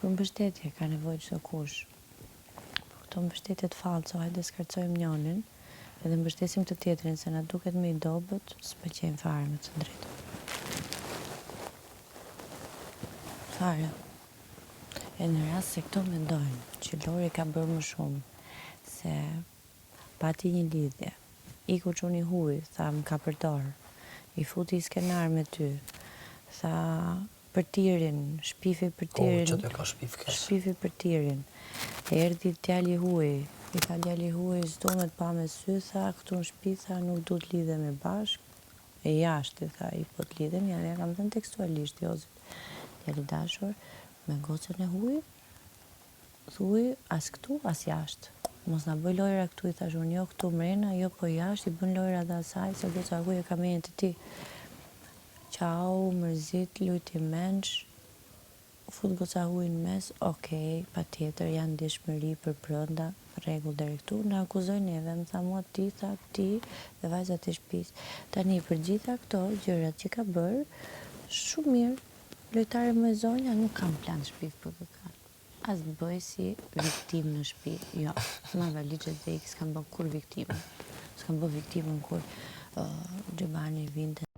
për mbështetje ka nevojë çdo kush. Këto mbështetjet fallco, hajde skarcojmë njënin, edhe mbështesim të tjetrin se na duket më i dobët, s'pëlqejnë fare me të drejtën. Fare. E në rast se këto mendojnë që Lori ka bërë më shumë, se pati një lidhje, iku çuni huj, tha më ka përdor, i futi skenar me ty, tha për tirin, shpifi për tirin. Që të ka shpif kes. Shpifi për tirin. Erdhi djali huj, i tha djali huj, s'do me të pa me sy, tha këtu në shtëpi, tha nuk du të lidhemi bashk, e jashtë, tha i po të lidhemi, ja kam thënë tekstualisht, Jozit, djali dashur, me gocën e huj, thuj as këtu, as jashtë. Mos na bëj lojra këtu, i thash unë, jo këtu mrena, jo po jashtë, i bën lojra dhe asaj, se goca huj e ka menjën të ti. Qau, mërzit, lujti menç, fut goca huj në mes, okej, pa tjetër, janë dishmëri për brënda, rregull deri këtu, në akuzoj neve, më tha mua ti, tha ti dhe vajzat e shtëpis. Tani për gjitha këto gjërat që ka bërë, shumë mirë, lojtare më e zonja, nuk kam plan shpif për këtë. As bëj si viktim në shtëpi, jo, ma valigjet dhe s'kam bë kur viktim. S'kam bë viktimën kur Gjebani vinte